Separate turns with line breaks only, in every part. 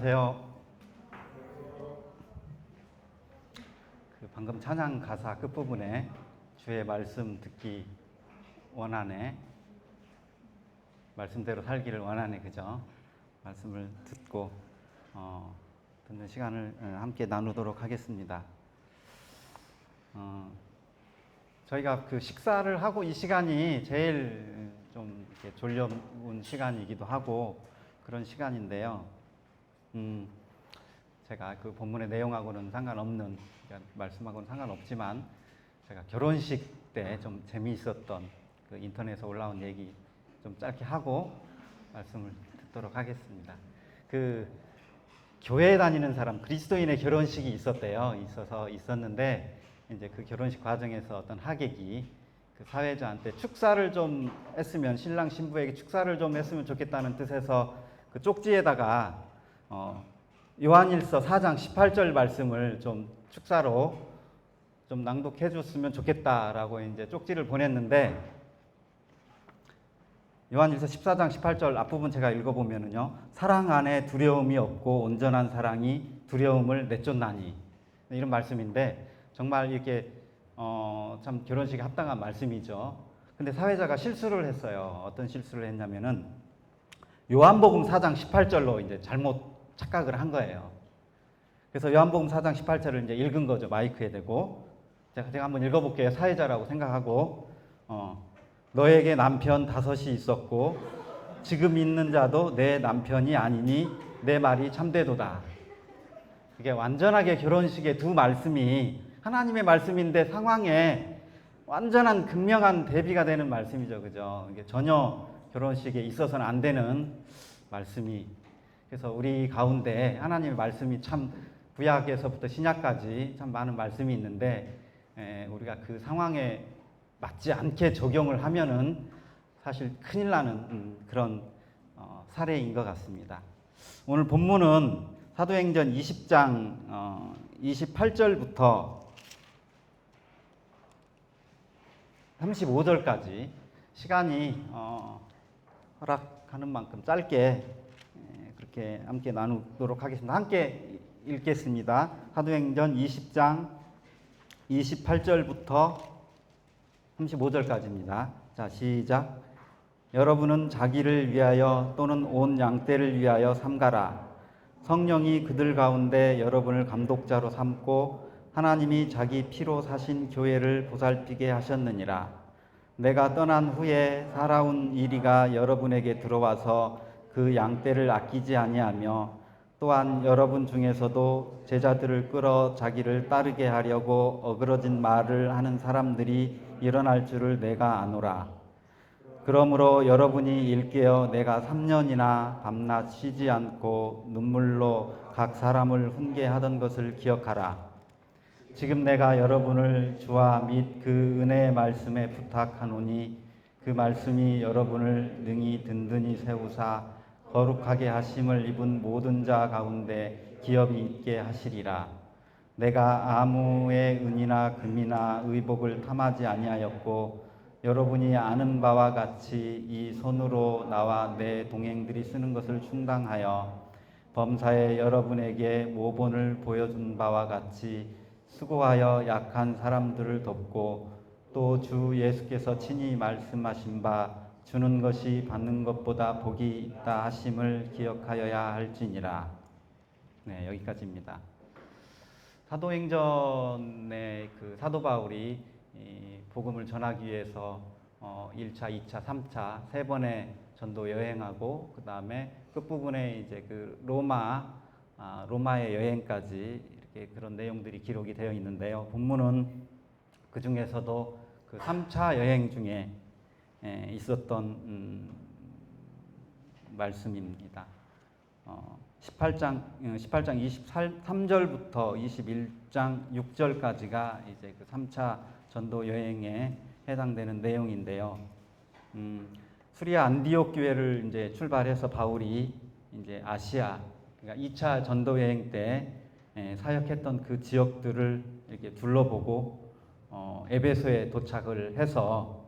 안녕하세요. 방금 찬양 가사 끝부분에 주의 말씀 듣기 원하네, 말씀대로 살기를 원하네, 그죠? 말씀을 듣고 듣는 시간을 함께 나누도록 하겠습니다. 저희가 식사를 하고 이 시간이 제일 좀 이렇게 졸려온 시간이기도 하고 그런 시간인데요. 제가 본문의 내용하고는 상관없는, 그러니까 말씀하고는 상관없지만 제가 결혼식 때 좀 재미있었던 인터넷에 올라온 얘기 좀 짧게 하고 말씀을 듣도록 하겠습니다. 교회에 다니는 사람, 그리스도인의 결혼식이 있었는데 이제 그 결혼식 과정에서 어떤 하객이 사회자한테 축사를 좀 했으면, 신랑 신부에게 축사를 좀 했으면 좋겠다는 뜻에서 그 쪽지에다가 요한일서 4장 18절 말씀을 좀 축사로 좀 낭독해 줬으면 좋겠다라고 이제 쪽지를 보냈는데, 요한일서 14장 18절 앞부분 제가 읽어보면은요, 사랑 안에 두려움이 없고 온전한 사랑이 두려움을 내쫓나니, 이런 말씀인데 정말 이렇게 참 결혼식에 합당한 말씀이죠. 근데 사회자가 실수를 했어요. 어떤 실수를 했냐면은 요한복음 4장 18절로 이제 잘못 착각을 한 거예요. 그래서 요한복음 4장 18절을 이제 읽은 거죠. 마이크에 대고. 제가 한번 읽어볼게요. 사회자라고 생각하고. 너에게 남편 5이 있었고 지금 있는 자도 내 남편이 아니니 내 말이 참되도다. 이게 완전하게 결혼식의 두 말씀이 하나님의 말씀인데 상황에 완전한 극명한 대비가 되는 말씀이죠. 그죠? 이게 전혀 결혼식에 있어서는 안 되는 말씀이, 그래서 우리 가운데 하나님의 말씀이 참 구약에서부터 신약까지 참 많은 말씀이 있는데, 우리가 그 상황에 맞지 않게 적용을 하면은 사실 큰일 나는 그런 사례인 것 같습니다. 오늘 본문은 사도행전 20장 28절부터 35절까지 시간이 허락하는 만큼 짧게 그렇게 함께 나누도록 하겠습니다. 함께 읽겠습니다. 사도행전 20장 28절부터 35절까지입니다. 자, 시작. 여러분은 자기를 위하여 또는 온 양떼를 위하여 삼가라. 성령이 그들 가운데 여러분을 감독자로 삼고 하나님이 자기 피로 사신 교회를 보살피게 하셨느니라. 내가 떠난 후에 살아온 이리가 여러분에게 들어와서 그 양떼를 아끼지 아니하며 또한 여러분 중에서도 제자들을 끌어 자기를 따르게 하려고 어그러진 말을 하는 사람들이 일어날 줄을 내가 아노라. 그러므로 여러분이 일깨어 내가 3년이나 밤낮 쉬지 않고 눈물로 각 사람을 훈계하던 것을 기억하라. 지금 내가 여러분을 주와 및 그 은혜의 말씀에 부탁하노니 그 말씀이 여러분을 능히 든든히 세우사 거룩하게 하심을 입은 모든 자 가운데 기업이 있게 하시리라. 내가 아무의 은이나 금이나 의복을 탐하지 아니하였고 여러분이 아는 바와 같이 이 손으로 나와 내 동행들이 쓰는 것을 충당하여 범사에 여러분에게 모본을 보여준 바와 같이 수고하여 약한 사람들을 돕고 또 주 예수께서 친히 말씀하신 바 주는 것이 받는 것보다 복이 있다 하심을 기억하여야 할지니라. 네, 여기까지입니다. 사도행전의 사도 바울이 복음을 전하기 위해서 1차, 2차, 3차 세 번의 전도 여행하고 그 다음에 끝부분에 이제 로마의 여행까지 이렇게 그런 내용들이 기록이 되어 있는데요. 본문은 그 중에서도 3차 여행 중에 있었던 말씀입니다. 18장 23절부터 21장 6절까지가 이제 3차 전도 여행에 해당되는 내용인데요. 수리아 안디옥 교회를 이제 출발해서 바울이 이제 아시아, 그러니까 2차 전도 여행 때 사역했던 그 지역들을 이렇게 둘러보고 에베소에 도착을 해서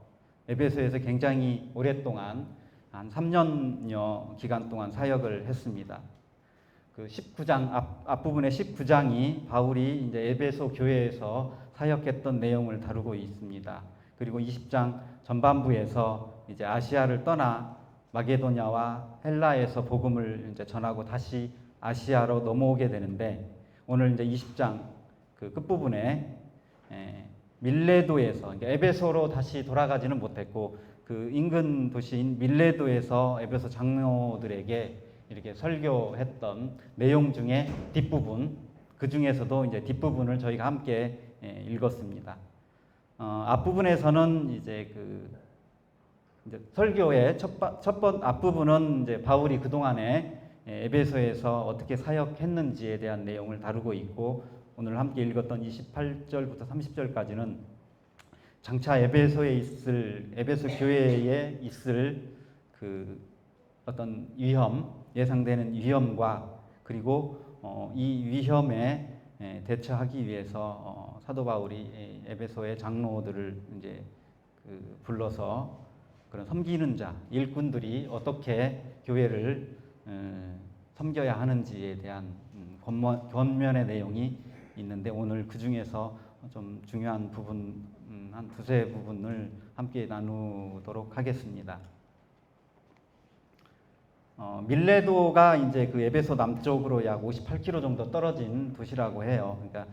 에베소에서 굉장히 오랫동안 한 3년여 기간 동안 사역을 했습니다. 그 19장 앞부분의 19장이 바울이 이제 에베소 교회에서 사역했던 내용을 다루고 있습니다. 그리고 20장 전반부에서 이제 아시아를 떠나 마게도냐와 헬라에서 복음을 이제 전하고 다시 아시아로 넘어오게 되는데, 오늘 이제 20장 그 끝부분에 밀레도에서, 그러니까 에베소로 다시 돌아가지는 못했고 그 인근 도시인 밀레도에서 에베소 장로들에게 이렇게 설교했던 내용 중에 뒷부분, 그 중에서도 이제 뒷부분을 저희가 함께 읽었습니다. 앞부분에서는 이제 설교의 앞부분은 이제 바울이 그동안에 에베소에서 어떻게 사역했는지에 대한 내용을 다루고 있고, 오늘 함께 읽었던 28절부터 30절까지는 장차 에베소 교회에 있을 그 어떤 예상되는 위험과, 그리고 이 위험에 대처하기 위해서 사도 바울이 에베소의 장로들을 이제 불러서 그런 섬기는 자, 일꾼들이 어떻게 교회를 섬겨야 하는지에 대한 권면의 내용이 있는데, 오늘 그 중에서 좀 중요한 부분, 한 두세 부분을 함께 나누도록 하겠습니다. 밀레도가 이제 그 에베소 남쪽으로 약 58km 정도 떨어진 도시라고 해요. 그러니까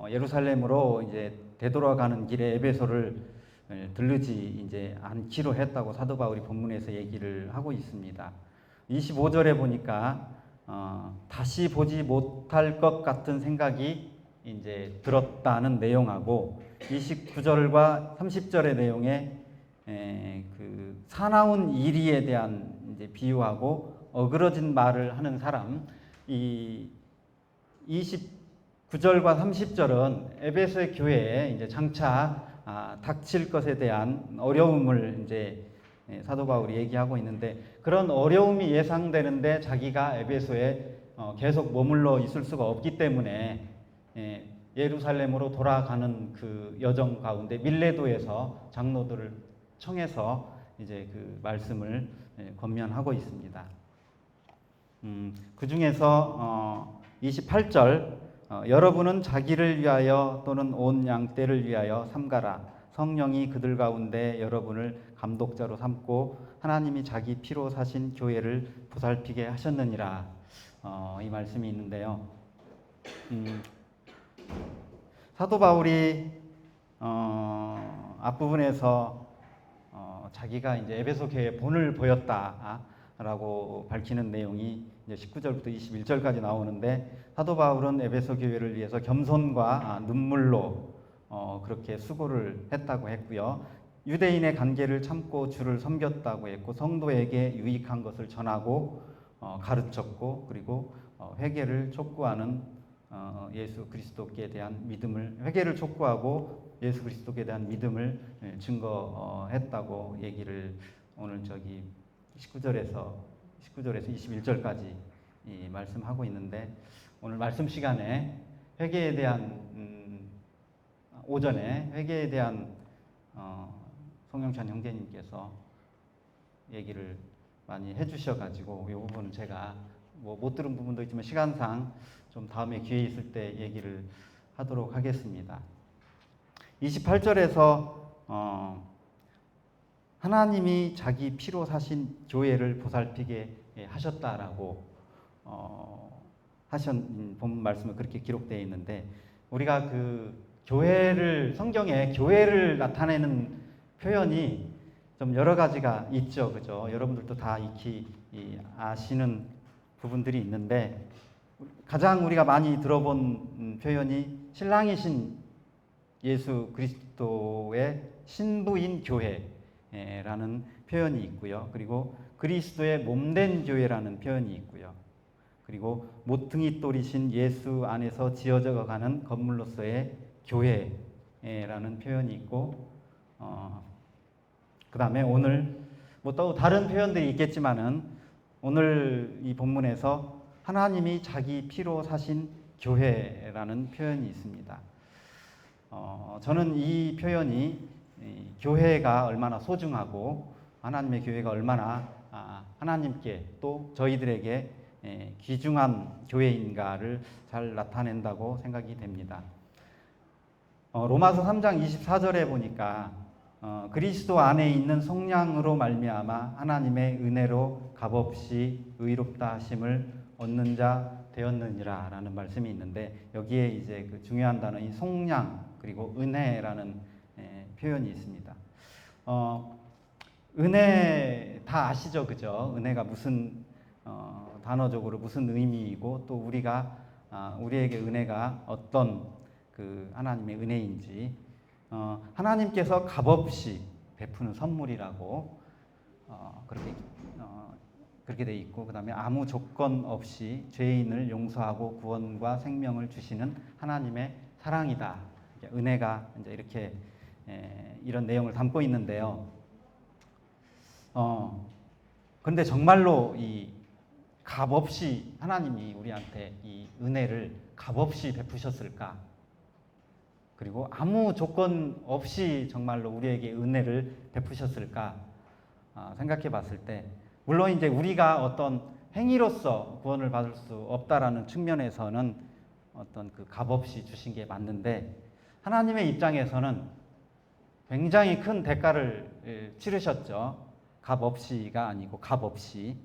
예루살렘으로 이제 되돌아가는 길에 에베소를 들르지 이제 않기로 했다고 사도 바울이 본문에서 얘기를 하고 있습니다. 25절에 보니까 다시 보지 못할 것 같은 생각이 이제 들었다는 내용하고, 29절과 30절의 내용에 그 사나운 이리에 대한 이제 비유하고 어그러진 말을 하는 사람, 이 29절과 30절은 에베소의 교회에 이제 장차 닥칠 것에 대한 어려움을 이제 사도 바울이 얘기하고 있는데, 그런 어려움이 예상되는데 자기가 에베소에 계속 머물러 있을 수가 없기 때문에 예루살렘으로 돌아가는 그 여정 가운데 밀레도에서 장로들을 청해서 이제 그 말씀을 권면하고 있습니다. 그 중에서 28절, 여러분은 자기를 위하여 또는 온 양떼를 위하여 삼가라. 성령이 그들 가운데 여러분을 감독자로 삼고 하나님이 자기 피로 사신 교회를 보살피게 하셨느니라. 이 말씀이 있는데요. 사도 바울이 앞부분에서 자기가 이제 에베소 교회에 본을 보였다라고 밝히는 내용이 이제 19절부터 21절까지 나오는데, 사도 바울은 에베소 교회를 위해서 겸손과 눈물로 그렇게 수고를 했다고 했고요. 유대인의 관계를 참고 주를 섬겼다고 했고, 성도에게 유익한 것을 전하고 가르쳤고, 그리고 회개를 촉구하는 예수 그리스도께 대한 믿음을, 회개를 촉구하고 예수 그리스도께 대한 믿음을 증거했다고 얘기를 오늘 19절에서 21절까지 말씀하고 있는데, 오늘 말씀 시간에 회개에 대한 오전에 회개에 대한 송영찬 형제님께서 얘기를 많이 해주셔가지고 이 부분은 제가 못 들은 부분도 있지만 시간상 좀 다음에 기회 있을 때 얘기를 하도록 하겠습니다. 28절에서 하나님이 자기 피로 사신 교회를 보살피게 하셨다라고 본 말씀은 그렇게 기록되어 있는데, 우리가 그 교회를, 성경에 교회를 나타내는 표현이 좀 여러 가지가 있죠, 그죠? 여러분들도 다 익히 아시는 부분들이 있는데, 가장 우리가 많이 들어본 표현이 신랑이신 예수 그리스도의 신부인 교회라는 표현이 있고요. 그리고 그리스도의 몸된 교회라는 표현이 있고요. 그리고 모퉁이 돌이신 예수 안에서 지어져 가는 건물로서의 교회라는 표현이 있고, 그 다음에 오늘 또 다른 표현들이 있겠지만은 오늘 이 본문에서 하나님이 자기 피로 사신 교회라는 표현이 있습니다. 저는 이 표현이 교회가 얼마나 소중하고 하나님의 교회가 얼마나 하나님께 또 저희들에게 귀중한 교회인가를 잘 나타낸다고 생각이 됩니다. 로마서 3장 24절에 보니까 그리스도 안에 있는 속량으로 말미암아 하나님의 은혜로 값없이 의롭다 하심을 얻는 자 되었느니라 라는 말씀이 있는데, 여기에 이제 그 중요한 단어 이 속량 그리고 은혜라는 표현이 있습니다. 은혜 다 아시죠, 그죠? 은혜가 무슨 단어적으로 무슨 의미이고 또 우리에게 은혜가 어떤 그 하나님의 은혜인지, 하나님께서 값없이 베푸는 선물이라고 그렇게 돼 있고, 그 다음에 아무 조건 없이 죄인을 용서하고 구원과 생명을 주시는 하나님의 사랑이다. 은혜가 이제 이렇게 이런 내용을 담고 있는데요. 그런데 정말로 이 값없이 하나님이 우리한테 이 은혜를 값없이 베푸셨을까? 그리고 아무 조건 없이 정말로 우리에게 은혜를 베푸셨을까? 생각해 봤을 때, 물론 이제 우리가 어떤 행위로서 구원을 받을 수 없다라는 측면에서는 어떤 그 값없이 주신 게 맞는데, 하나님의 입장에서는 굉장히 큰 대가를 치르셨죠. 값없이가 아니고 값없이.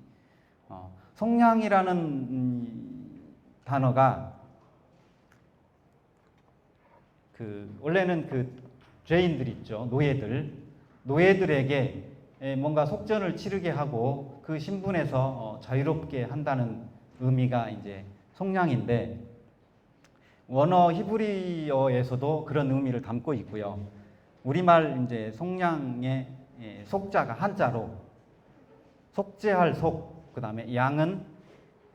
속량이라는 단어가 원래는 그 죄인들 있죠, 노예들에게 뭔가 속전을 치르게 하고 그 신분에서 자유롭게 한다는 의미가 이제 속량인데, 원어 히브리어에서도 그런 의미를 담고 있고요. 우리말 이제 속량의 속자가 한자로 속죄할 속, 그 다음에 양은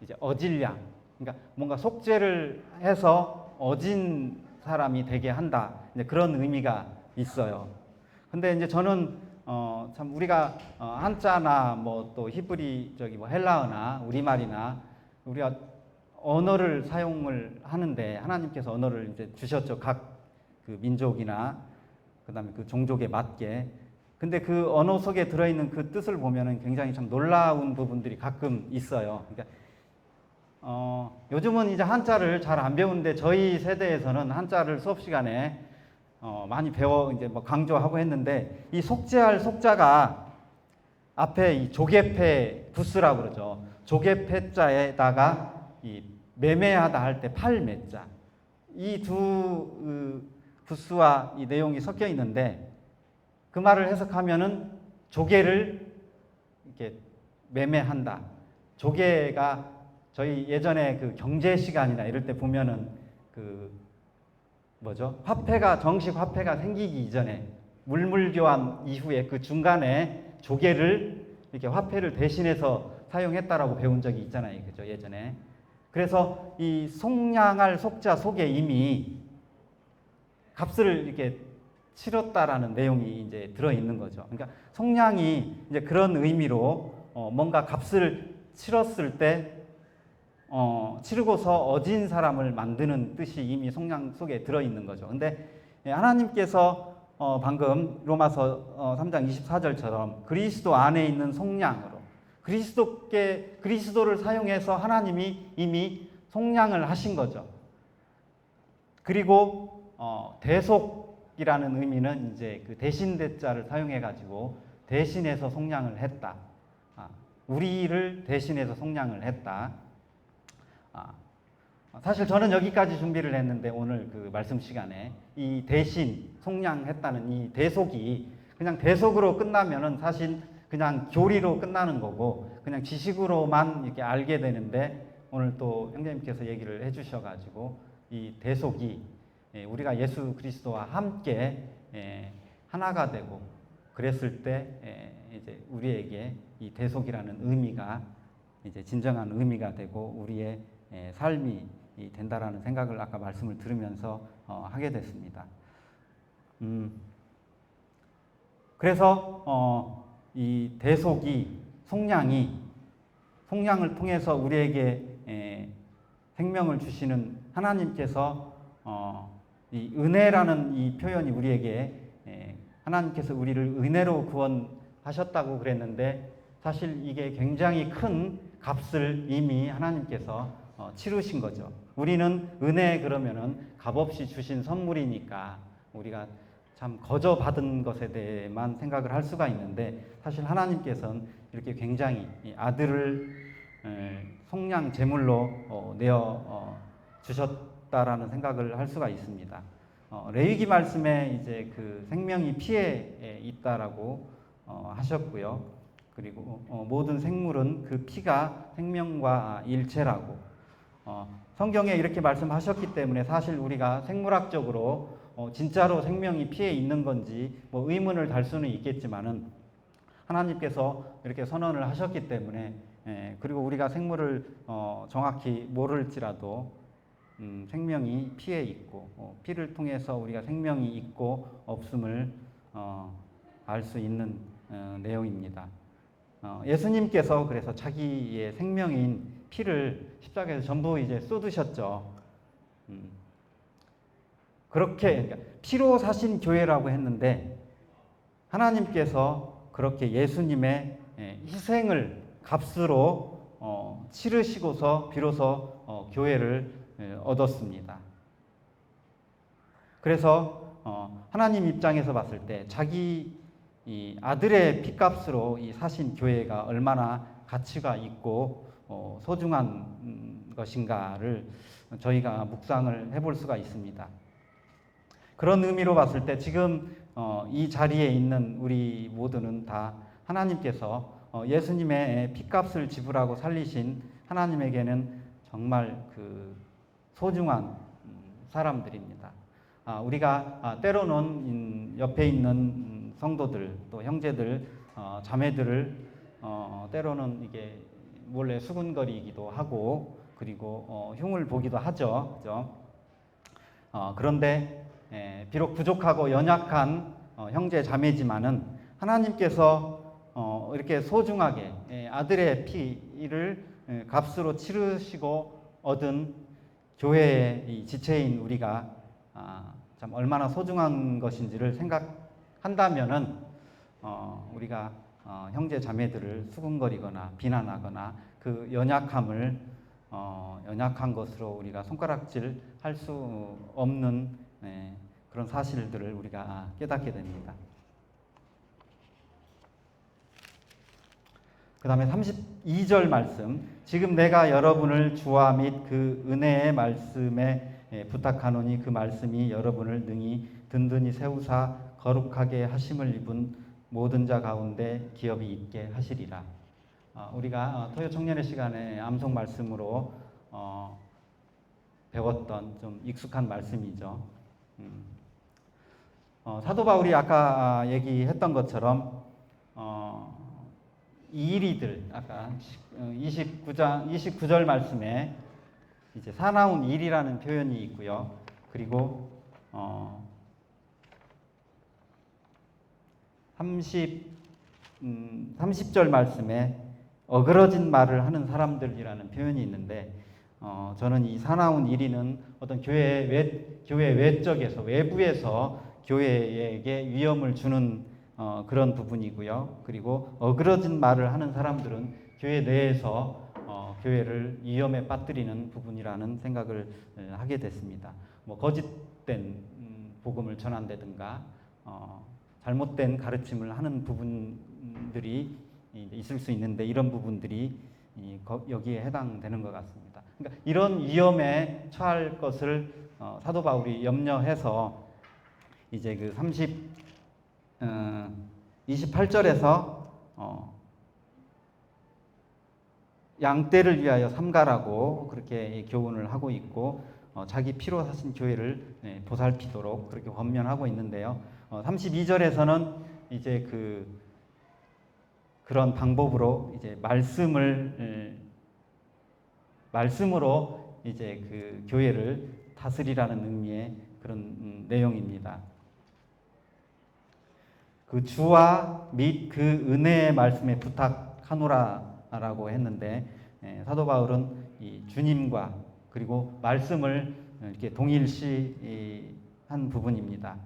이제 어질 양. 그러니까 뭔가 속죄를 해서 어진 사람이 되게 한다. 이제 그런 의미가 있어요. 근데 이제 저는 참 우리가 한자나 뭐 또 히브리 뭐 헬라어나 우리말이나 우리가 언어를 사용을 하는데, 하나님께서 언어를 이제 주셨죠. 각 그 민족이나 그다음에 그 종족에 맞게. 근데 그 언어 속에 들어있는 그 뜻을 보면은 굉장히 참 놀라운 부분들이 가끔 있어요. 그러니까 요즘은 이제 한자를 잘 안 배우는데, 저희 세대에서는 한자를 수업 시간에 많이 이제 뭐 강조하고 했는데, 이 속죄할 속자가 앞에 이 조개패 부스라고 그러죠. 조개패자에다가 이 매매하다 할 때 팔매자, 이 두 부스와 이 내용이 섞여 있는데, 그 말을 해석하면은 조개를 이렇게 매매한다. 조개가 저희 예전에 그 경제 시간이나 이럴 때 보면은 정식 화폐가 생기기 이전에 물물교환 이후에 그 중간에 조개를 이렇게 화폐를 대신해서 사용했다라고 배운 적이 있잖아요, 그죠, 예전에. 그래서 이 속량할 속자 속에 이미 값을 이렇게 치렀다라는 내용이 이제 들어 있는 거죠. 그러니까 속량이 이제 그런 의미로 뭔가 값을 치렀을 때 치르고서 어진 사람을 만드는 뜻이 이미 속량 속에 들어 있는 거죠. 근데 하나님께서 방금 로마서 3장 24절처럼 그리스도 안에 있는 속량으로 그리스도를 사용해서 하나님이 이미 속량을 하신 거죠. 그리고 대속이라는 의미는 이제 그 대신대자를 사용해 가지고 대신해서 속량을 했다. 우리를 대신해서 속량을 했다. 사실 저는 여기까지 준비를 했는데, 오늘 그 말씀 시간에 이 대신 속량했다는 이 대속이 그냥 대속으로 끝나면은 사실 그냥 교리로 끝나는 거고 그냥 지식으로만 이렇게 알게 되는데, 오늘 또 형제님께서 얘기를 해주셔가지고 이 대속이 우리가 예수 그리스도와 함께 하나가 되고 그랬을 때 이제 우리에게 이 대속이라는 의미가 이제 진정한 의미가 되고 우리의 삶이 된다라는 생각을 아까 말씀을 들으면서 하게 됐습니다. 그래서 이 대속이 속량을 통해서 우리에게 생명을 주시는 하나님께서 이 은혜라는 이 표현이 우리에게 하나님께서 우리를 은혜로 구원하셨다고 그랬는데, 사실 이게 굉장히 큰 값을 이미 하나님께서 치르신 거죠. 우리는 은혜 그러면은 값없이 주신 선물이니까 우리가 참 거저 받은 것에 대해만 생각을 할 수가 있는데, 사실 하나님께서는 이렇게 굉장히 이 아들을 속량 제물로 내어 주셨다라는 생각을 할 수가 있습니다. 레위기 말씀에 이제 그 생명이 피에 있다라고 하셨고요. 그리고 모든 생물은 그 피가 생명과 일체라고 성경에 이렇게 말씀하셨기 때문에, 사실 우리가 생물학적으로 진짜로 생명이 피에 있는 건지 뭐 의문을 달 수는 있겠지만은, 하나님께서 이렇게 선언을 하셨기 때문에, 그리고 우리가 생물을 정확히 모를지라도 생명이 피에 있고 피를 통해서 우리가 생명이 있고 없음을 알 수 있는 내용입니다. 예수님께서 그래서 자기의 생명인 피를 십자가에서 전부 이제 쏟으셨죠. 그렇게 그러니까 피로 사신 교회라고 했는데, 하나님께서 그렇게 예수님의 희생을 값으로 치르시고서 비로소 교회를 얻었습니다. 그래서 하나님 입장에서 봤을 때 자기 이 아들의 피값으로 이 사신 교회가 얼마나 가치가 있고 소중한 것인가를 저희가 묵상을 해볼 수가 있습니다. 그런 의미로 봤을 때 지금 이 자리에 있는 우리 모두는 다 하나님께서 예수님의 피값을 지불하고 살리신 하나님에게는 정말 그 소중한 사람들입니다. 우리가 때로는 옆에 있는 성도들, 또 형제들, 자매들을 때로는 이게 몰래 수군거리기도 하고, 그리고 흉을 보기도 하죠. 그죠? 그런데 비록 부족하고 연약한 형제 자매지만은 하나님께서 이렇게 소중하게 아들의 피를 값으로 치르시고 얻은 교회의 이 지체인 우리가 참 얼마나 소중한 것인지를 생각한다면은 우리가 형제 자매들을 수군거리거나 비난하거나 그 연약함을 연약한 것으로 우리가 손가락질 할 수 없는 그런 사실들을 우리가 깨닫게 됩니다. 그 다음에 32절 말씀, 지금 내가 여러분을 주와 및 그 은혜의 말씀에 부탁하노니 그 말씀이 여러분을 능히 든든히 세우사 거룩하게 하심을 입은 모든 자 가운데 기업이 있게 하시리라. 우리가 토요 청년의 시간에 암송 말씀으로 배웠던 좀 익숙한 말씀이죠. 사도 바울이 아까 얘기했던 것처럼 이 일이들, 아까 29절 말씀에 이제 사나운 일이라는 표현이 있고요. 그리고 30절 말씀에 어그러진 말을 하는 사람들이라는 표현이 있는데, 저는 이 사나운 일이는 어떤 교회 외적에서, 외부에서 교회에게 위험을 주는 그런 부분이고요. 그리고 어그러진 말을 하는 사람들은 교회 내에서 교회를 위험에 빠뜨리는 부분이라는 생각을 하게 됐습니다. 뭐 거짓된 복음을 전한다든가 잘못된 가르침을 하는 부분들이 있을 수 있는데, 이런 부분들이 여기에 해당되는 것 같습니다. 그러니까 이런 위험에 처할 것을 사도 바울이 염려해서 이제 그 28절에서 양떼를 위하여 삼가라고 그렇게 교훈을 하고 있고, 자기 피로 사신 교회를 보살피도록 그렇게 권면하고 있는데요. 32절에서는 이제 그런 방법으로 이제 말씀으로 이제 그 교회를 다스리라는 의미의 그런 내용입니다. 그 주와 및 그 은혜의 말씀에 부탁하노라라고 했는데, 사도 바울은 이 주님과 그리고 말씀을 이렇게 동일시한 부분입니다.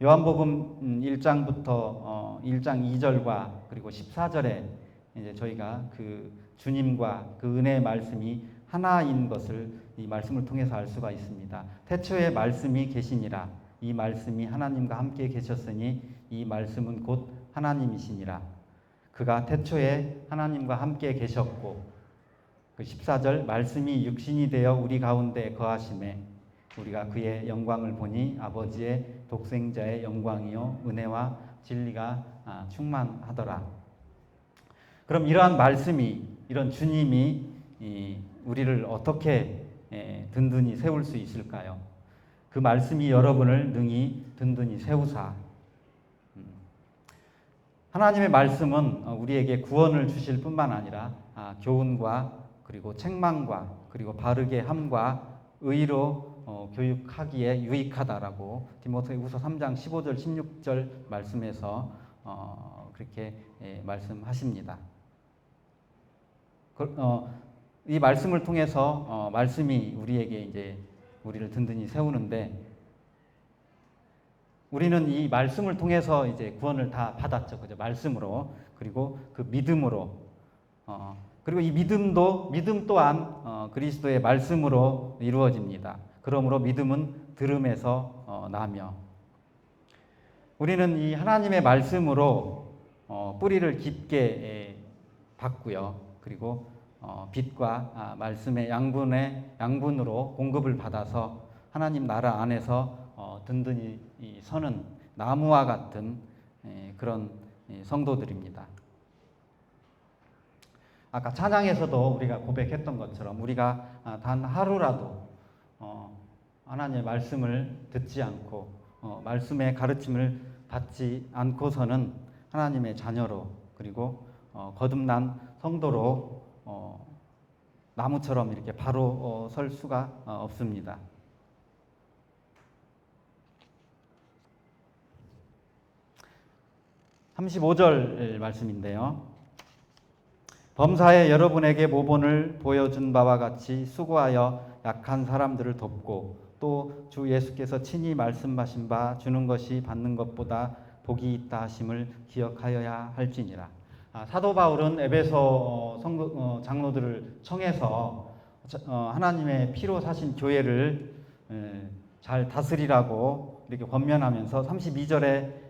요한복음 1장부터 1장 2절과 그리고 14절에 이제 저희가 그 주님과 그 은혜의 말씀이 하나인 것을 이 말씀을 통해서 알 수가 있습니다. 태초에 말씀이 계시니라. 이 말씀이 하나님과 함께 계셨으니 이 말씀은 곧 하나님이시니라. 그가 태초에 하나님과 함께 계셨고, 그 14절, 말씀이 육신이 되어 우리 가운데 거하심에 우리가 그의 영광을 보니 아버지의 독생자의 영광이요 은혜와 진리가 충만하더라. 그럼 이러한 말씀이, 이런 주님이 우리를 어떻게 든든히 세울 수 있을까요? 그 말씀이 여러분을 능히 든든히 세우사. 하나님의 말씀은 우리에게 구원을 주실 뿐만 아니라 교훈과 그리고 책망과 그리고 바르게 함과 의로 교육하기에 유익하다라고 디모데후서 3장 15절 16절 말씀에서 그렇게 말씀하십니다. 이 말씀을 통해서 말씀이 우리에게 이제 우리를 든든히 세우는데, 우리는 이 말씀을 통해서 이제 구원을 다 받았죠, 그죠? 말씀으로, 그리고 그 믿음으로, 그리고 이 믿음 또한 그리스도의 말씀으로 이루어집니다. 그러므로 믿음은 들음에서 나며, 우리는 이 하나님의 말씀으로 뿌리를 깊게 받고요. 그리고 빛과 말씀의 양분으로 공급을 받아서 하나님 나라 안에서 든든히 서는 나무와 같은 그런 성도들입니다. 아까 찬양에서도 우리가 고백했던 것처럼 우리가 단 하루라도 하나님의 말씀을 듣지 않고 말씀의 가르침을 받지 않고서는 하나님의 자녀로, 그리고 거듭난 성도로 나무처럼 이렇게 바로 설 수가 없습니다. (35절) 말씀인데요. 범사에 여러분에게 모본을 보여준 바와 같이 수고하여 약한 사람들을 돕고 또 주 예수께서 친히 말씀하신 바 주는 것이 받는 것보다 복이 있다 하심을 기억하여야 할지니라. 사도 바울은 에베소 장로들을 청해서 하나님의 피로 사신 교회를 잘 다스리라고 이렇게 권면하면서 32절에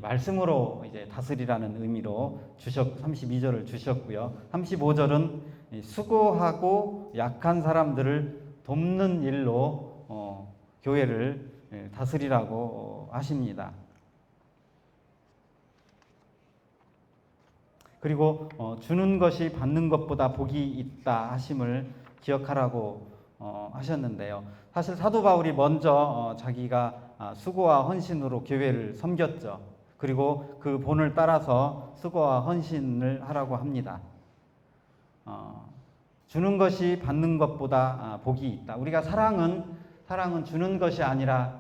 말씀으로 이제 다스리라는 의미로 32절을 주셨고요. 35절은 수고하고 약한 사람들을 돕는 일로 교회를 다스리라고 하십니다. 그리고 주는 것이 받는 것보다 복이 있다 하심을 기억하라고 하셨는데요. 사실 사도 바울이 먼저 자기가 수고와 헌신으로 교회를 섬겼죠. 그리고 그 본을 따라서 수고와 헌신을 하라고 합니다. 주는 것이 받는 것보다 복이 있다. 우리가 사랑은 주는 것이 아니라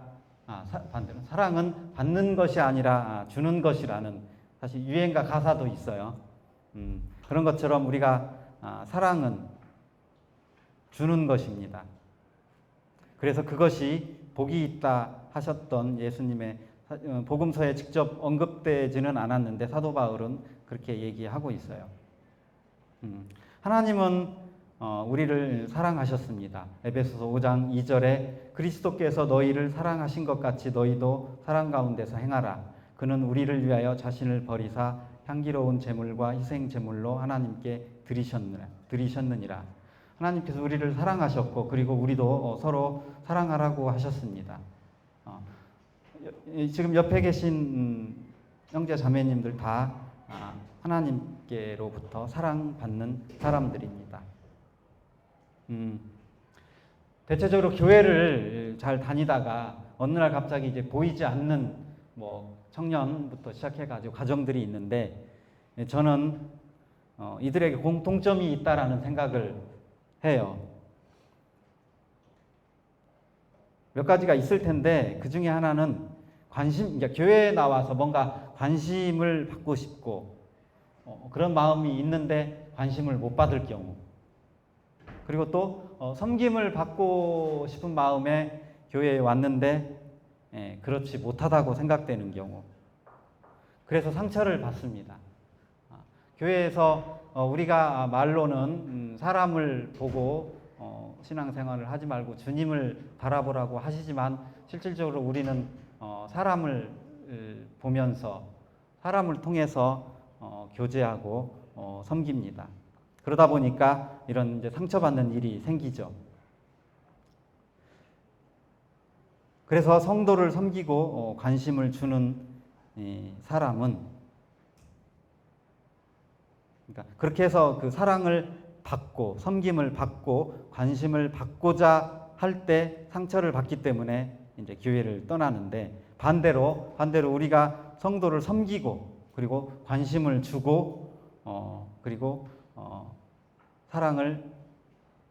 반대로 사랑은 받는 것이 아니라 주는 것이라는 사실 유행가 가사도 있어요. 그런 것처럼 우리가 사랑은 주는 것입니다. 그래서 그것이 복이 있다 하셨던 예수님의 복음서에 직접 언급되지는 않았는데 사도 바울은 그렇게 얘기하고 있어요. 하나님은 우리를 사랑하셨습니다. 에베소서 5장 2절에 그리스도께서 너희를 사랑하신 것 같이 너희도 사랑 가운데서 행하라. 그는 우리를 위하여 자신을 버리사 향기로운 제물과 희생 제물로 하나님께 드리셨느니라. 하나님께서 우리를 사랑하셨고 그리고 우리도 서로 사랑하라고 하셨습니다. 지금 옆에 계신 형제 자매님들 다 하나님께로부터 사랑받는 사람들입니다. 대체적으로 교회를 잘 다니다가 어느 날 갑자기 이제 보이지 않는 청년부터 시작해가지고 가정들이 있는데, 저는 이들에게 공통점이 있다라는 생각을 해요. 몇 가지가 있을 텐데 그 중에 하나는 그러니까 교회에 나와서 뭔가 관심을 받고 싶고 그런 마음이 있는데 관심을 못 받을 경우, 그리고 또 섬김을 받고 싶은 마음에 교회에 왔는데 그렇지 못하다고 생각되는 경우, 그래서 상처를 받습니다. 교회에서 우리가 말로는 사람을 보고 신앙생활을 하지 말고 주님을 바라보라고 하시지만 실질적으로 우리는 사람을 보면서 사람을 통해서 교제하고 섬깁니다. 그러다 보니까 이런 이제 상처받는 일이 생기죠. 그래서 성도를 섬기고 관심을 주는 사람은, 그러니까 그렇게 해서 그 사랑을 받고 섬김을 받고 관심을 받고자 할 때 상처를 받기 때문에 이제 교회를 떠나는데, 반대로 우리가 성도를 섬기고 그리고 관심을 주고 그리고 사랑을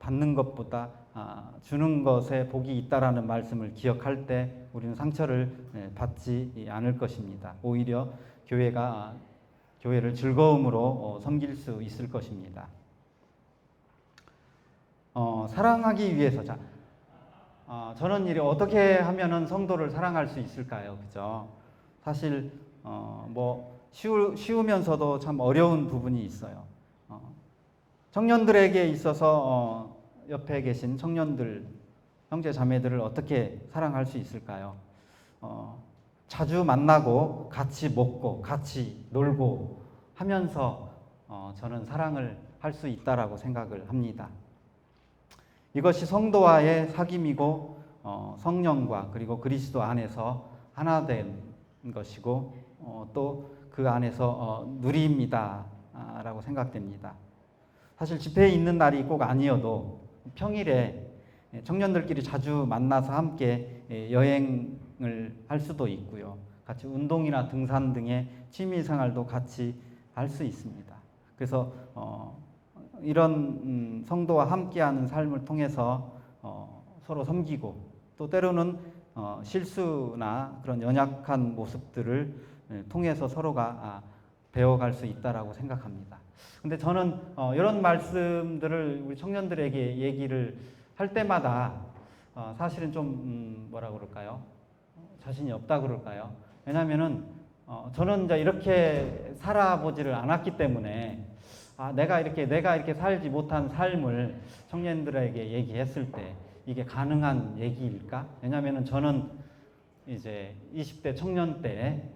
받는 것보다 주는 것에 복이 있다라는 말씀을 기억할 때 우리는 상처를 받지 않을 것입니다. 오히려 교회를 즐거움으로 섬길 수 있을 것입니다. 사랑하기 위해서, 저는 어떻게 하면은 성도를 사랑할 수 있을까요? 그죠? 사실 쉬우면서도 참 어려운 부분이 있어요. 청년들에게 있어서 옆에 계신 청년들, 형제 자매들을 어떻게 사랑할 수 있을까요? 자주 만나고 같이 먹고 같이 놀고 하면서 저는 사랑을 할 수 있다라고 생각을 합니다. 이것이 성도와의 사귐이고 성령과 그리고 그리스도 안에서 하나 된 것이고 또 그 안에서 누립니다 라고 생각됩니다. 사실 집회에 있는 날이 꼭 아니어도 평일에 청년들끼리 자주 만나서 함께 여행을 할 수도 있고요. 같이 운동이나 등산 등의 취미생활도 같이 할 수 있습니다. 그래서 이런 성도와 함께하는 삶을 통해서 서로 섬기고 또 때로는 실수나 그런 연약한 모습들을 통해서 서로가 배워갈 수 있다라고 생각합니다. 근데 저는 이런 말씀들을 우리 청년들에게 얘기를 할 때마다 사실은 좀 뭐라 그럴까요? 자신이 없다 그럴까요? 왜냐하면은 저는 이제 이렇게 살아보지를 않았기 때문에 내가 이렇게 살지 못한 삶을 청년들에게 얘기했을 때 이게 가능한 얘기일까? 왜냐하면은 저는 이제 20대 청년 때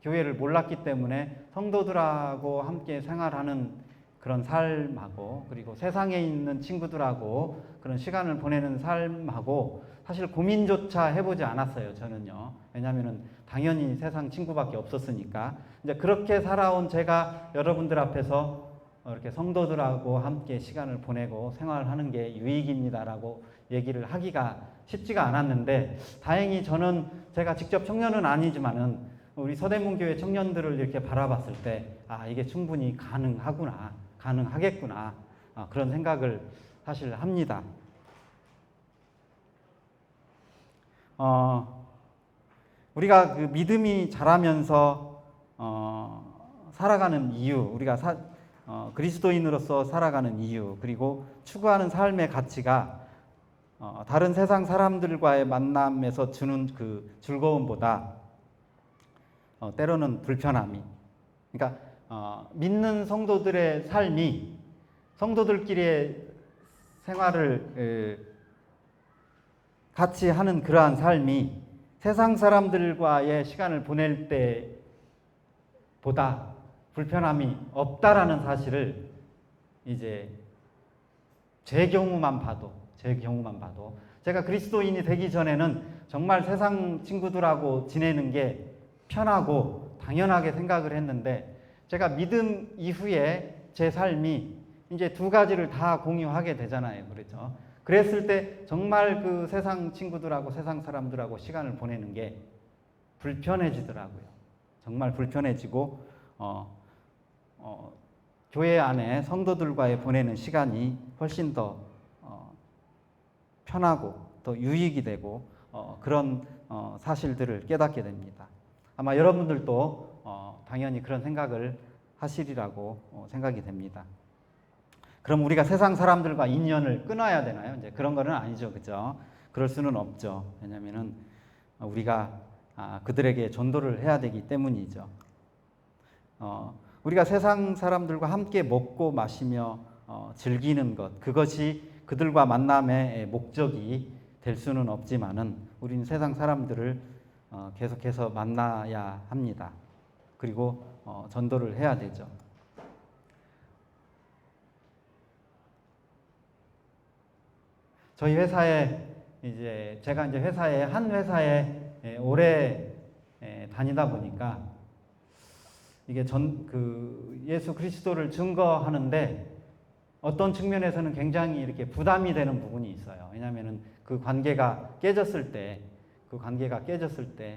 교회를 몰랐기 때문에 성도들하고 함께 생활하는 그런 삶하고 그리고 세상에 있는 친구들하고 그런 시간을 보내는 삶하고 사실 고민조차 해보지 않았어요. 저는요. 왜냐하면은 당연히 세상 친구밖에 없었으니까. 이제 그렇게 살아온 제가 여러분들 앞에서 이렇게 성도들하고 함께 시간을 보내고 생활하는 게 유익입니다라고 얘기를 하기가 쉽지가 않았는데, 다행히 저는 제가 직접 청년은 아니지만은 우리 서대문교회 청년들을 이렇게 바라봤을 때 이게 충분히 가능하겠구나 그런 생각을 사실 합니다. 우리가 그 믿음이 자라면서 살아가는 이유, 우리가 그리스도인으로서 살아가는 이유, 그리고 추구하는 삶의 가치가 다른 세상 사람들과의 만남에서 주는 그 즐거움보다 때로는 불편함이, 그러니까 믿는 성도들의 삶이, 성도들끼리의 생활을 같이 하는 그러한 삶이 세상 사람들과의 시간을 보낼 때보다 불편함이 없다라는 사실을 이제 제 경우만 봐도 제가 그리스도인이 되기 전에는 정말 세상 친구들하고 지내는 게 편하고 당연하게 생각을 했는데, 제가 믿음 이후에 제 삶이 이제 두 가지를 다 공유하게 되잖아요. 그렇죠? 그랬을 때 정말 그 세상 친구들하고 세상 사람들하고 시간을 보내는 게 불편해지더라고요. 정말 불편해지고 교회 안에 성도들과의 보내는 시간이 훨씬 더 편하고 더 유익이 되고 그런 사실들을 깨닫게 됩니다. 아마 여러분들도 당연히 그런 생각을 하시리라고 생각이 됩니다. 그럼 우리가 세상 사람들과 인연을 끊어야 되나요? 이제 그런 거는 아니죠. 그죠? 그럴 수는 없죠. 왜냐면은 우리가 그들에게 전도를 해야 되기 때문이죠. 우리가 세상 사람들과 함께 먹고 마시며 즐기는 것, 그것이 그들과 만남의 목적이 될 수는 없지만은 우리는 세상 사람들을 계속해서 만나야 합니다. 그리고 전도를 해야 되죠. 저희 회사에 제가 한 회사에 오래 다니다 보니까 이게 예수 그리스도를 증거하는데 어떤 측면에서는 굉장히 이렇게 부담이 되는 부분이 있어요. 왜냐하면은 그 관계가 깨졌을 때,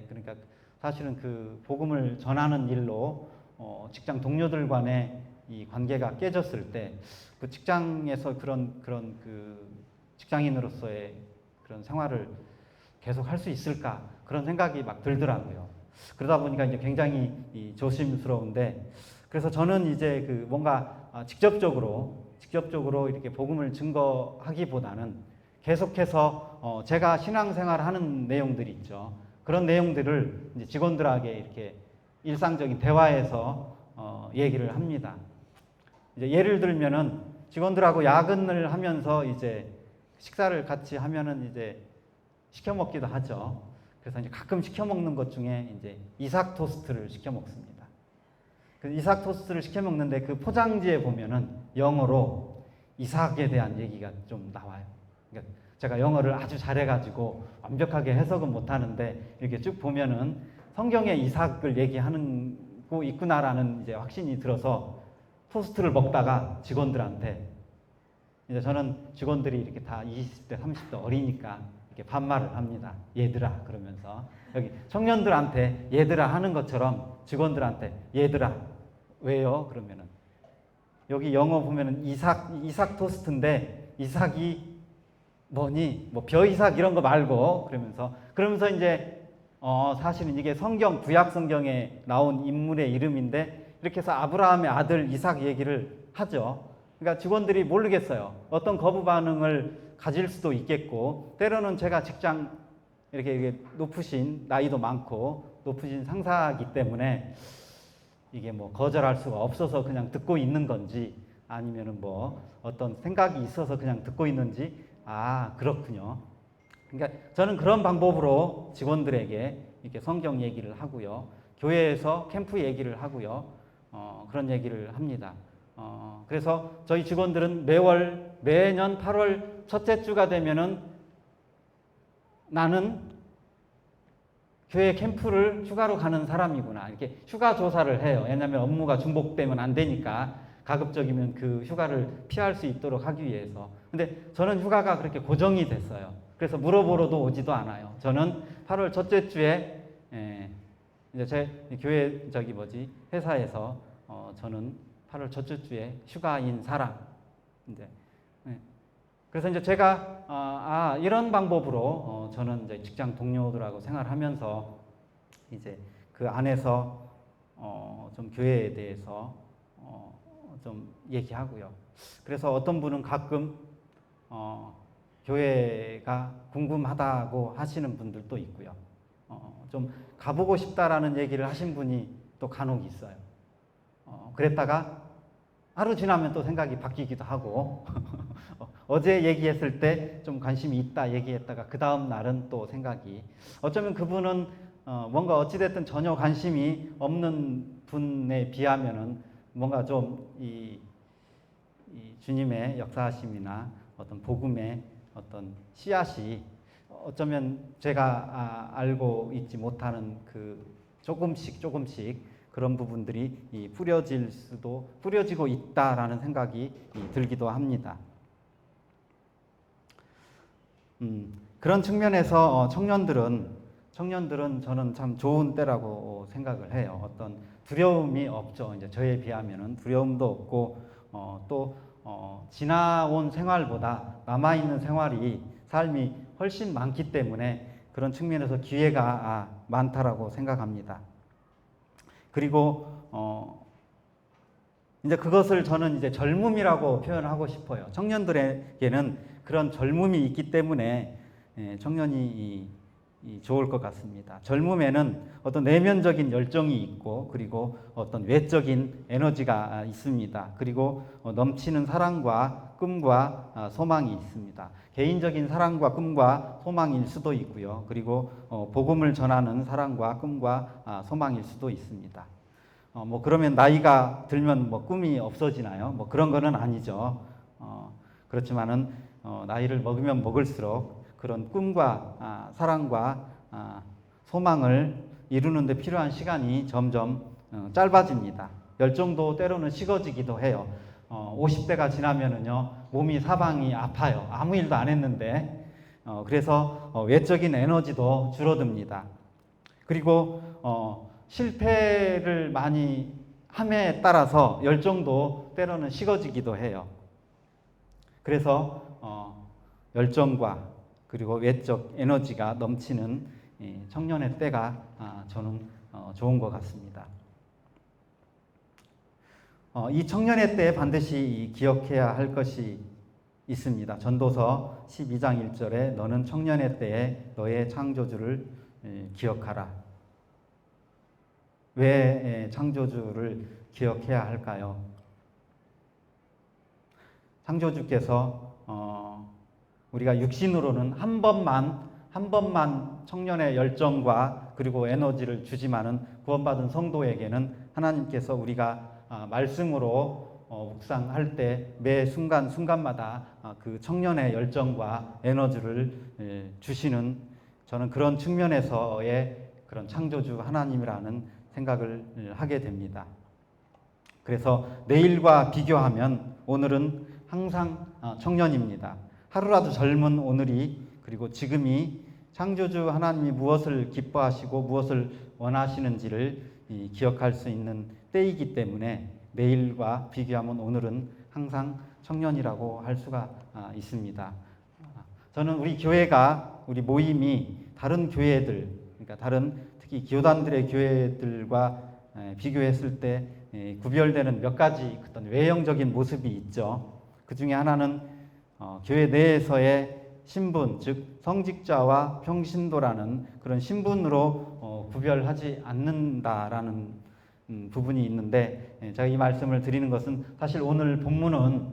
그러니까 사실은 그 복음을 전하는 일로 직장 동료들 간의 이 관계가 깨졌을 때 그 직장에서 그런 그 직장인으로서의 그런 생활을 계속 할 수 있을까 그런 생각이 막 들더라고요. 그러다 보니까 이제 굉장히 조심스러운데, 그래서 저는 이제 그 뭔가 직접적으로 이렇게 복음을 증거하기보다는 계속해서 제가 신앙생활 하는 내용들이 있죠. 그런 내용들을 이제 직원들에게 이렇게 일상적인 대화에서 얘기를 합니다. 이제 예를 들면은 직원들하고 야근을 하면서 이제 식사를 같이 하면은 이제 시켜 먹기도 하죠. 그래서 이제 가끔 시켜 먹는 것 중에 이제 이삭 토스트를 시켜 먹습니다. 그 이삭 토스트를 시켜 먹는데 그 포장지에 보면은 영어로 이삭에 대한 얘기가 좀 나와요. 그러니까 제가 영어를 아주 잘해가지고 완벽하게 해석은 못하는데 이렇게 쭉 보면은 성경에 이삭을 얘기하는 거 있구나라는 이제 확신이 들어서 토스트를 먹다가 직원들한테, 이제 저는 직원들이 이렇게 다 20대, 30대 어리니까 이렇게 반말을 합니다. 얘들아 그러면서 여기 청년들한테 얘들아 하는 것처럼 직원들한테 얘들아 왜요? 그러면은 여기 영어 보면은 이삭 토스트인데 이삭이 뭐니? 뭐 벼이삭 이런 거 말고 그러면서 이제 사실은 이게 구약 성경에 나온 인물의 이름인데 이렇게 해서 아브라함의 아들 이삭 얘기를 하죠. 그러니까 직원들이 모르겠어요. 어떤 거부 반응을 가질 수도 있겠고, 때로는 제가 직장 이렇게 높으신, 나이도 많고 높으신 상사이기 때문에 이게 뭐 거절할 수가 없어서 그냥 듣고 있는 건지, 아니면은 뭐 어떤 생각이 있어서 그냥 듣고 있는지, 그렇군요. 그러니까 저는 그런 방법으로 직원들에게 이렇게 성경 얘기를 하고요. 교회에서 캠프 얘기를 하고요. 그런 얘기를 합니다. 그래서 저희 직원들은 매년 8월 첫째 주가 되면은 나는 교회 캠프를 휴가로 가는 사람이구나. 이렇게 휴가 조사를 해요. 왜냐하면 업무가 중복되면 안 되니까 가급적이면 그 휴가를 피할 수 있도록 하기 위해서. 근데 저는 휴가가 그렇게 고정이 됐어요. 그래서 물어보러도 오지도 않아요. 저는 8월 첫째 주에 이제 제 교회 회사에서 저는 8월 첫째 주에 휴가인 사람. 그래서 이제 제가 이런 방법으로 저는 이제 직장 동료들하고 생활하면서 이제 그 안에서 좀 교회에 대해서 좀 얘기하고요. 그래서 어떤 분은 가끔 교회가 궁금하다고 하시는 분들도 있고요. 좀 가보고 싶다라는 얘기를 하신 분이 또 간혹 있어요. 그랬다가 하루 지나면 또 생각이 바뀌기도 하고 어제 얘기했을 때 좀 관심이 있다 얘기했다가 그 다음 날은 또 생각이, 어쩌면 그분은 뭔가 어찌됐든 전혀 관심이 없는 분에 비하면은 뭔가 좀 이 주님의 역사하심이나 어떤 복음의 어떤 씨앗이 어쩌면 제가 알고 있지 못하는 그 조금씩 그런 부분들이 뿌려지고 있다라는 생각이 들기도 합니다. 그런 측면에서 청년들은 저는 참 좋은 때라고 생각을 해요. 어떤 두려움이 없죠. 이제 저에 비하면은 두려움도 없고 또 지나온 생활보다 남아있는 삶이 훨씬 많기 때문에 그런 측면에서 기회가 많다라고 생각합니다. 그리고 이제 그것을 저는 이제 젊음이라고 표현하고 싶어요. 청년들에게는 그런 젊음이 있기 때문에 청년이 좋을 것 같습니다. 젊음에는 어떤 내면적인 열정이 있고 그리고 어떤 외적인 에너지가 있습니다. 그리고 넘치는 사랑과 꿈과 소망이 있습니다. 개인적인 사랑과 꿈과 소망일 수도 있고요. 그리고 복음을 전하는 사랑과 꿈과 소망일 수도 있습니다. 뭐 그러면 나이가 들면 뭐 꿈이 없어지나요? 뭐 그런 거는 아니죠. 그렇지만은 나이를 먹으면 먹을수록 그런 꿈과 사랑과 소망을 이루는 데 필요한 시간이 점점 짧아집니다. 열정도 때로는 식어지기도 해요. 50대가 지나면은요, 몸이 사방이 아파요. 아무 일도 안 했는데. 그래서 외적인 에너지도 줄어듭니다. 그리고 실패를 많이 함에 따라서 열정도 때로는 식어지기도 해요. 그래서 열정과 그리고 외적 에너지가 넘치는 청년의 때가 저는 좋은 것 같습니다. 이 청년의 때에 반드시 기억해야 할 것이 있습니다. 전도서 12장 1절에 너는 청년의 때에 너의 창조주를 기억하라. 왜 창조주를 기억해야 할까요? 창조주께서 우리가 육신으로는 한 번만 청년의 열정과 그리고 에너지를 주지만은 구원받은 성도에게는 하나님께서 우리가 말씀으로 묵상할 때 매 순간마다 그 청년의 열정과 에너지를 주시는, 저는 그런 측면에서의 그런 창조주 하나님이라는 생각을 하게 됩니다. 그래서 내일과 비교하면 오늘은 항상 청년입니다. 하루라도 젊은 오늘이, 그리고 지금이 창조주 하나님이 무엇을 기뻐하시고 무엇을 원하시는지를 기억할 수 있는 때이기 때문에 내일과 비교하면 오늘은 항상 청년이라고 할 수가 있습니다. 저는 우리 교회가, 우리 모임이 다른 교회들, 그러니까 다른 특히 교단들의 교회들과 비교했을 때 구별되는 몇 가지 어떤 외형적인 모습이 있죠. 그 중에 하나는 교회 내에서의 신분, 즉 성직자와 평신도라는 그런 신분으로 구별하지 않는다라는 부분이 있는데, 제가 이 말씀을 드리는 것은 사실 오늘 본문은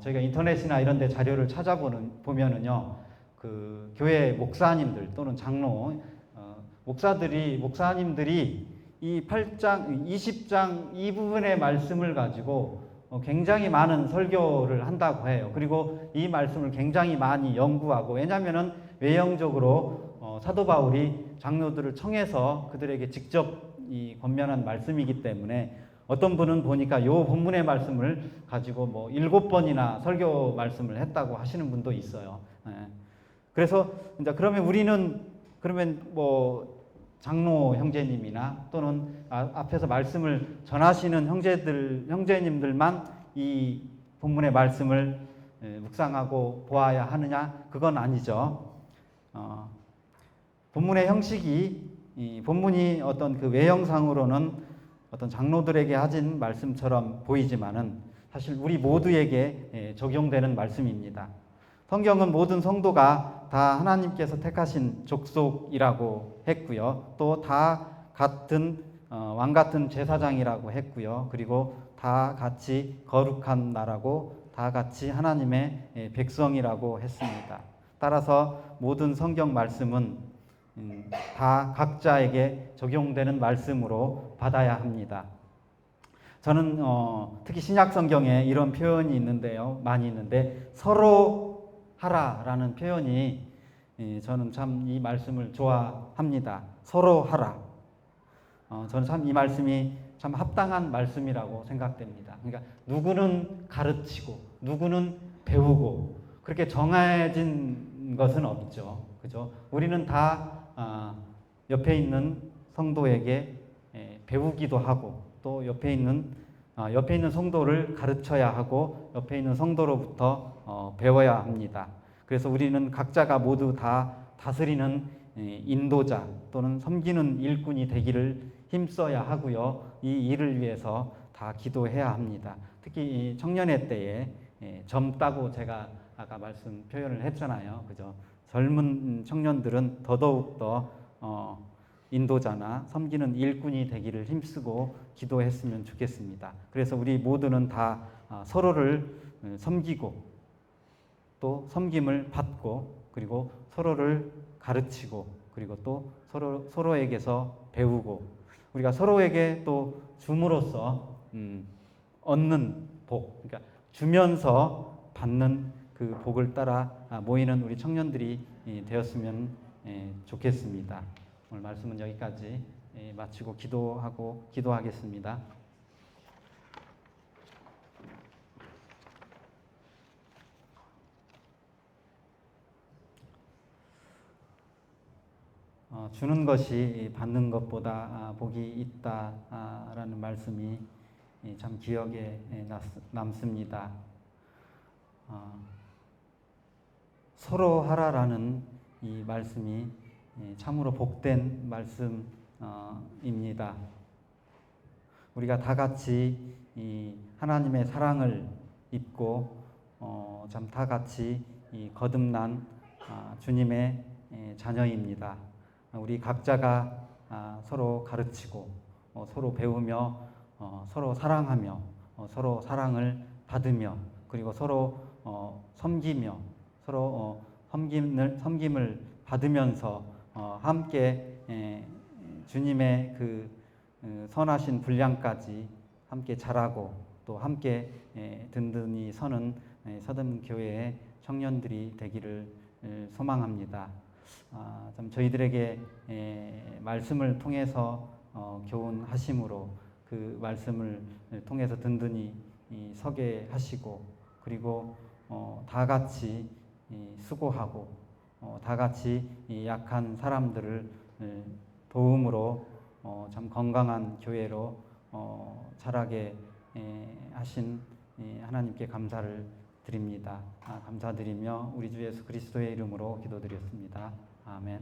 저희가 인터넷이나 이런 데 자료를 찾아보면은요, 그 교회 목사님들 또는 장로, 목사님들이 이 8장, 20장 이 부분의 말씀을 가지고 굉장히 많은 설교를 한다고 해요. 그리고 이 말씀을 굉장히 많이 연구하고, 왜냐하면은 외형적으로 사도 바울이 장로들을 청해서 그들에게 직접 이 권면한 말씀이기 때문에, 어떤 분은 보니까 요 본문의 말씀을 가지고 뭐 7번이나 설교 말씀을 했다고 하시는 분도 있어요. 그래서 이제 그러면 우리는 그러면 뭐 장로 형제님이나 또는 앞에서 말씀을 전하시는 형제님들만 이 본문의 말씀을 묵상하고 보아야 하느냐? 그건 아니죠. 본문의 형식이, 이 본문이 어떤 그 외형상으로는 어떤 장로들에게 하진 말씀처럼 보이지만은 사실 우리 모두에게 적용되는 말씀입니다. 성경은 모든 성도가 다 하나님께서 택하신 족속이라고 했고요. 또 다 같은 왕 같은 제사장이라고 했고요. 그리고 다 같이 거룩한 나라고, 다 같이 하나님의 백성이라고 했습니다. 따라서 모든 성경 말씀은 다 각자에게 적용되는 말씀으로 받아야 합니다. 저는 특히 신약 성경에 이런 표현이 있는데요, 많이 있는데, 서로 하라라는 표현이 저는 참 이 말씀을 좋아합니다. 서로 하라. 저는 참 이 말씀이 참 합당한 말씀이라고 생각됩니다. 그러니까 누구는 가르치고 누구는 배우고 그렇게 정해진 것은 없죠. 그죠? 우리는 다 옆에 있는 성도에게 배우기도 하고, 또 옆에 있는 성도를 가르쳐야 하고, 옆에 있는 성도로부터 배워야 합니다. 그래서 우리는 각자가 모두 다 다스리는 인도자 또는 섬기는 일꾼이 되기를 힘써야 하고요. 이 일을 위해서 다 기도해야 합니다. 특히 이 청년의 때에 젊다고 제가 아까 말씀 표현을 했잖아요. 그죠? 젊은 청년들은 더더욱 더 인도자나 섬기는 일꾼이 되기를 힘쓰고 기도했으면 좋겠습니다. 그래서 우리 모두는 다 서로를 섬기고 또 섬김을 받고 그리고 서로를 가르치고 그리고 또 서로에게서 배우고 우리가 서로에게 또 줌으로써 얻는 복, 그러니까 주면서 받는 그 복을 따라 모이는 우리 청년들이 되었으면 좋겠습니다. 오늘 말씀은 여기까지 마치고 기도하겠습니다. 주는 것이 받는 것보다 복이 있다라는 말씀이 참 기억에 남습니다. 서로 하라라는 이 말씀이 참으로 복된 말씀입니다. 우리가 다 같이 이 하나님의 사랑을 입고 참 다 같이 이 거듭난 주님의 자녀입니다. 우리 각자가 서로 가르치고 서로 배우며 서로 사랑하며 서로 사랑을 받으며 그리고 서로 섬기며 서로 섬김을 받으면서 함께 주님의 그 선하신 분량까지 함께 자라고 또 함께 든든히 서는 서든교회의 청년들이 되기를 소망합니다. 좀 저희들에게 말씀을 통해서 교훈하심으로 그 말씀을 통해서 든든히 서게 하시고 그리고 다 같이 수고하고 다 같이 약한 사람들을 도움으로 참 건강한 교회로 자라게 하신 하나님께 감사를 드립니다. 감사드리며 우리 주 예수 그리스도의 이름으로 기도드렸습니다. 아멘.